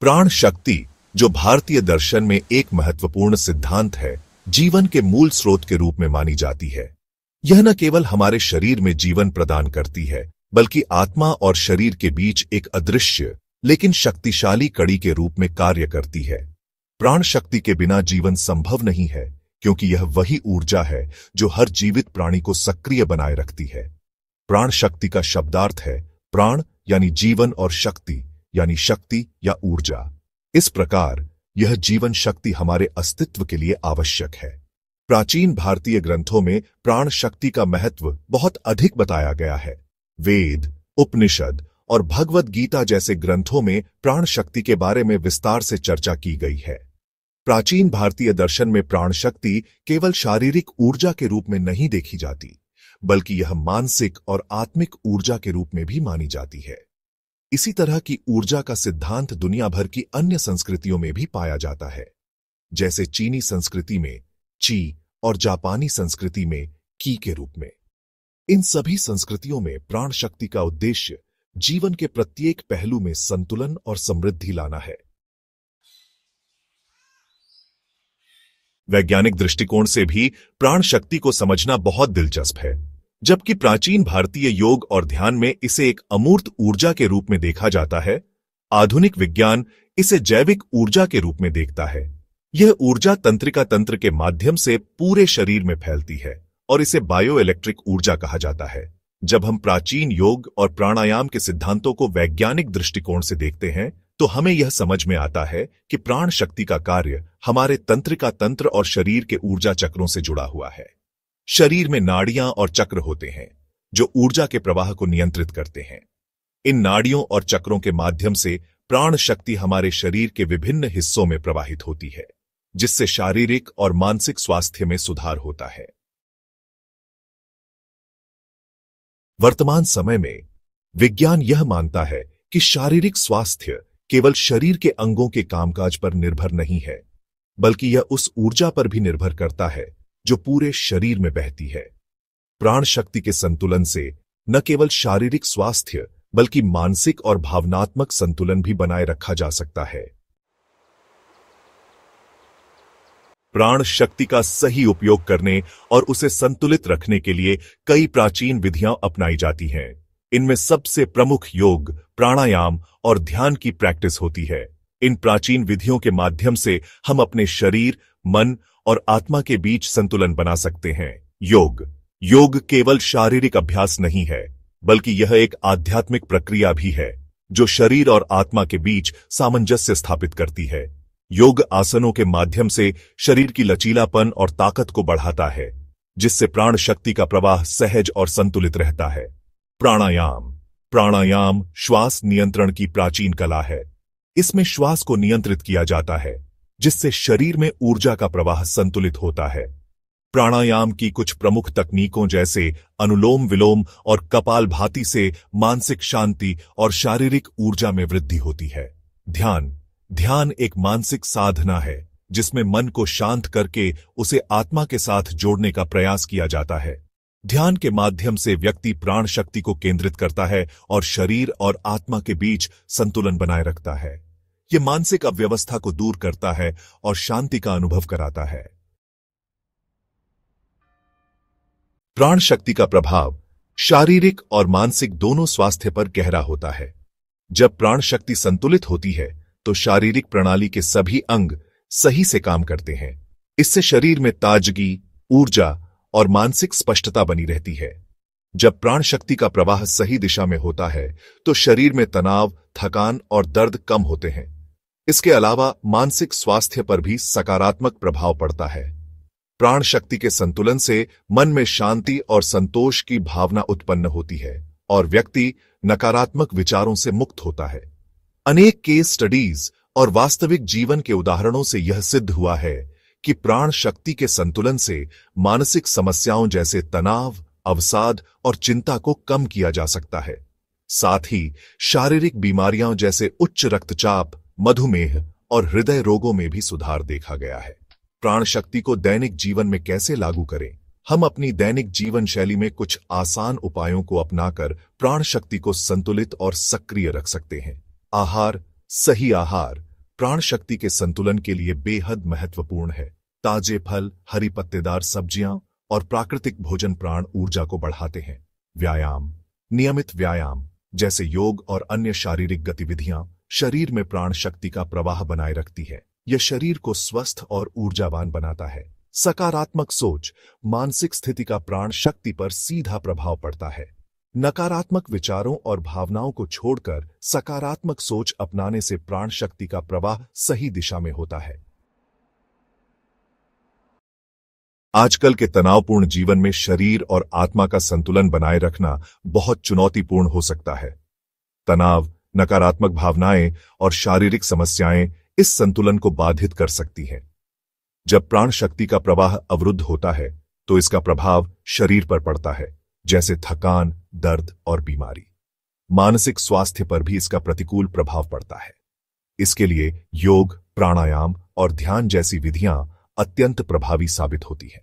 प्राण शक्ति, जो भारतीय दर्शन में एक महत्वपूर्ण सिद्धांत है, जीवन के मूल स्रोत के रूप में मानी जाती है। यह न केवल हमारे शरीर में जीवन प्रदान करती है, बल्कि आत्मा और शरीर के बीच एक अदृश्य लेकिन शक्तिशाली कड़ी के रूप में कार्य करती है। प्राण शक्ति के बिना जीवन संभव नहीं है, क्योंकि यह वही ऊर्जा है जो हर जीवित प्राणी को सक्रिय बनाए रखती है। प्राण शक्ति का शब्दार्थ है प्राण यानी जीवन और शक्ति यानी शक्ति या ऊर्जा। इस प्रकार यह जीवन शक्ति हमारे अस्तित्व के लिए आवश्यक है। प्राचीन भारतीय ग्रंथों में प्राण शक्ति का महत्व बहुत अधिक बताया गया है। वेद, उपनिषद और भगवद गीता जैसे ग्रंथों में प्राण शक्ति के बारे में विस्तार से चर्चा की गई है। प्राचीन भारतीय दर्शन में प्राण शक्ति केवल शारीरिक ऊर्जा के रूप में नहीं देखी जाती, बल्कि यह मानसिक और आत्मिक ऊर्जा के रूप में भी मानी जाती है। इसी तरह की ऊर्जा का सिद्धांत दुनिया भर की अन्य संस्कृतियों में भी पाया जाता है, जैसे चीनी संस्कृति में ची और जापानी संस्कृति में की के रूप में। इन सभी संस्कृतियों में प्राण शक्ति का उद्देश्य जीवन के प्रत्येक पहलू में संतुलन और समृद्धि लाना है। वैज्ञानिक दृष्टिकोण से भी प्राण शक्ति को समझना बहुत दिलचस्प है। जबकि प्राचीन भारतीय योग और ध्यान में इसे एक अमूर्त ऊर्जा के रूप में देखा जाता है, आधुनिक विज्ञान इसे जैविक ऊर्जा के रूप में देखता है। यह ऊर्जा तंत्रिका तंत्र के माध्यम से पूरे शरीर में फैलती है और इसे बायो इलेक्ट्रिक ऊर्जा कहा जाता है। जब हम प्राचीन योग और प्राणायाम के सिद्धांतों को वैज्ञानिक दृष्टिकोण से देखते हैं, तो हमें यह समझ में आता है कि प्राण शक्ति का कार्य हमारे तंत्रिका तंत्र और शरीर के ऊर्जा चक्रों से जुड़ा हुआ है। शरीर में नाड़ियां और चक्र होते हैं जो ऊर्जा के प्रवाह को नियंत्रित करते हैं। इन नाड़ियों और चक्रों के माध्यम से प्राण शक्ति हमारे शरीर के विभिन्न हिस्सों में प्रवाहित होती है, जिससे शारीरिक और मानसिक स्वास्थ्य में सुधार होता है। वर्तमान समय में विज्ञान यह मानता है कि शारीरिक स्वास्थ्य केवल शरीर के अंगों के कामकाज पर निर्भर नहीं है, बल्कि यह उस ऊर्जा पर भी निर्भर करता है जो पूरे शरीर में बहती है। प्राण शक्ति के संतुलन से न केवल शारीरिक स्वास्थ्य बल्कि मानसिक और भावनात्मक संतुलन भी बनाए रखा जा सकता है। प्राण शक्ति का सही उपयोग करने और उसे संतुलित रखने के लिए कई प्राचीन विधियां अपनाई जाती हैं। इनमें सबसे प्रमुख योग, प्राणायाम और ध्यान की प्रैक्टिस होती है। इन प्राचीन विधियों के माध्यम से हम अपने शरीर, मन और आत्मा के बीच संतुलन बना सकते हैं। योग केवल शारीरिक अभ्यास नहीं है, बल्कि यह एक आध्यात्मिक प्रक्रिया भी है जो शरीर और आत्मा के बीच सामंजस्य स्थापित करती है। योग आसनों के माध्यम से शरीर की लचीलापन और ताकत को बढ़ाता है, जिससे प्राण शक्ति का प्रवाह सहज और संतुलित रहता है। प्राणायाम श्वास नियंत्रण की प्राचीन कला है। इसमें श्वास को नियंत्रित किया जाता है, जिससे शरीर में ऊर्जा का प्रवाह संतुलित होता है। प्राणायाम की कुछ प्रमुख तकनीकों जैसे अनुलोम विलोम और कपालभाति से मानसिक शांति और शारीरिक ऊर्जा में वृद्धि होती है। ध्यान एक मानसिक साधना है जिसमें मन को शांत करके उसे आत्मा के साथ जोड़ने का प्रयास किया जाता है। ध्यान के माध्यम से व्यक्ति प्राण शक्ति को केंद्रित करता है और शरीर और आत्मा के बीच संतुलन बनाए रखता है। यह मानसिक अव्यवस्था को दूर करता है और शांति का अनुभव कराता है। प्राण शक्ति का प्रभाव शारीरिक और मानसिक दोनों स्वास्थ्य पर गहरा होता है। जब प्राण शक्ति संतुलित होती है तो शारीरिक प्रणाली के सभी अंग सही से काम करते हैं। इससे शरीर में ताजगी, ऊर्जा और मानसिक स्पष्टता बनी रहती है। जब प्राण शक्ति का प्रवाह सही दिशा में होता है तो शरीर में तनाव, थकान और दर्द कम होते हैं। इसके अलावा मानसिक स्वास्थ्य पर भी सकारात्मक प्रभाव पड़ता है। प्राण शक्ति के संतुलन से मन में शांति और संतोष की भावना उत्पन्न होती है और व्यक्ति नकारात्मक विचारों से मुक्त होता है। अनेक केस स्टडीज और वास्तविक जीवन के उदाहरणों से यह सिद्ध हुआ है कि प्राण शक्ति के संतुलन से मानसिक समस्याओं जैसे तनाव, अवसाद और चिंता को कम किया जा सकता है। साथ ही शारीरिक बीमारियां जैसे उच्च रक्तचाप, मधुमेह और हृदय रोगों में भी सुधार देखा गया है। प्राण शक्ति को दैनिक जीवन में कैसे लागू करें? हम अपनी दैनिक जीवन शैली में कुछ आसान उपायों को अपनाकर प्राण शक्ति को संतुलित और सक्रिय रख सकते हैं। सही आहार, प्राण शक्ति के संतुलन के लिए बेहद महत्वपूर्ण है। ताजे फल, हरी पत्तेदार सब्जियां और प्राकृतिक भोजन प्राण ऊर्जा को बढ़ाते हैं। व्यायाम, नियमित व्यायाम जैसे योग और अन्य शारीरिक गतिविधियां शरीर में प्राण शक्ति का प्रवाह बनाए रखती है। यह शरीर को स्वस्थ और ऊर्जावान बनाता है। सकारात्मक सोच, मानसिक स्थिति का प्राण शक्ति पर सीधा प्रभाव पड़ता है। नकारात्मक विचारों और भावनाओं को छोड़कर सकारात्मक सोच अपनाने से प्राण शक्ति का प्रवाह सही दिशा में होता है। आजकल के तनावपूर्ण जीवन में शरीर और आत्मा का संतुलन बनाए रखना बहुत चुनौतीपूर्ण हो सकता है। तनाव, नकारात्मक भावनाएं और शारीरिक समस्याएं इस संतुलन को बाधित कर सकती हैं। जब प्राण शक्ति का प्रवाह अवरुद्ध होता है तो इसका प्रभाव शरीर पर पड़ता है, जैसे थकान, दर्द और बीमारी। मानसिक स्वास्थ्य पर भी इसका प्रतिकूल प्रभाव पड़ता है। इसके लिए योग, प्राणायाम और ध्यान जैसी विधियां अत्यंत प्रभावी साबित होती है।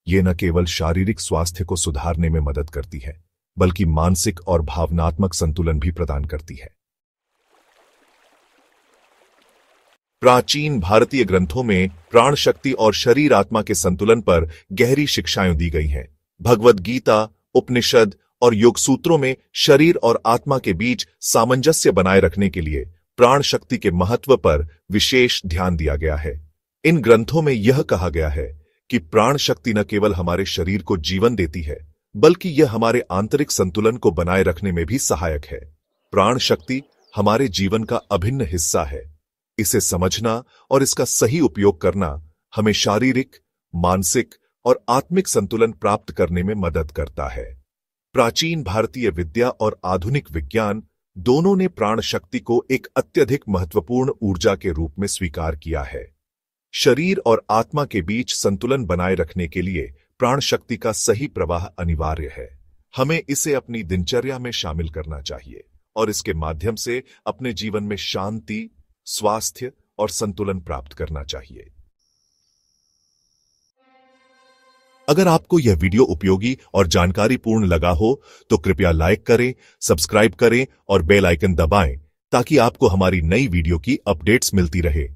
ये न केवल शारीरिक स्वास्थ्य को सुधारने में मदद करती है, बल्कि मानसिक और भावनात्मक संतुलन भी प्रदान करती है। प्राचीन भारतीय ग्रंथों में प्राण शक्ति और शरीर आत्मा के संतुलन पर गहरी शिक्षाएं दी गई हैं। भगवद गीता, उपनिषद और योग सूत्रों में शरीर और आत्मा के बीच सामंजस्य बनाए रखने के लिए प्राण शक्ति के महत्व पर विशेष ध्यान दिया गया है। इन ग्रंथों में यह कहा गया है कि प्राण शक्ति न केवल हमारे शरीर को जीवन देती है, बल्कि यह हमारे आंतरिक संतुलन को बनाए रखने में भी सहायक है। प्राण शक्ति हमारे जीवन का अभिन्न हिस्सा है। इसे समझना और इसका सही उपयोग करना हमें शारीरिक, मानसिक और आत्मिक संतुलन प्राप्त करने में मदद करता है। प्राचीन भारतीय विद्या और आधुनिक विज्ञान दोनों ने प्राण शक्ति को एक अत्यधिक महत्वपूर्ण ऊर्जा के रूप में स्वीकार किया है। शरीर और आत्मा के बीच संतुलन बनाए रखने के लिए प्राण शक्ति का सही प्रवाह अनिवार्य है। हमें इसे अपनी दिनचर्या में शामिल करना चाहिए और इसके माध्यम से अपने जीवन में शांति, स्वास्थ्य और संतुलन प्राप्त करना चाहिए। अगर आपको यह वीडियो उपयोगी और जानकारीपूर्ण लगा हो तो कृपया लाइक करें, सब्सक्राइब करें और बेल आइकन दबाएं ताकि आपको हमारी नई वीडियो की अपडेट्स मिलती रहे।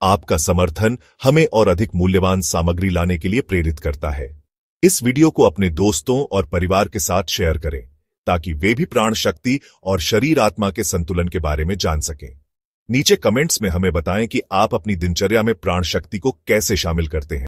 आपका समर्थन हमें और अधिक मूल्यवान सामग्री लाने के लिए प्रेरित करता है। इस वीडियो को अपने दोस्तों और परिवार के साथ शेयर करें ताकि वे भी प्राण शक्ति और शरीर आत्मा के संतुलन के बारे में जान सकें। नीचे कमेंट्स में हमें बताएं कि आप अपनी दिनचर्या में प्राण शक्ति को कैसे शामिल करते हैं।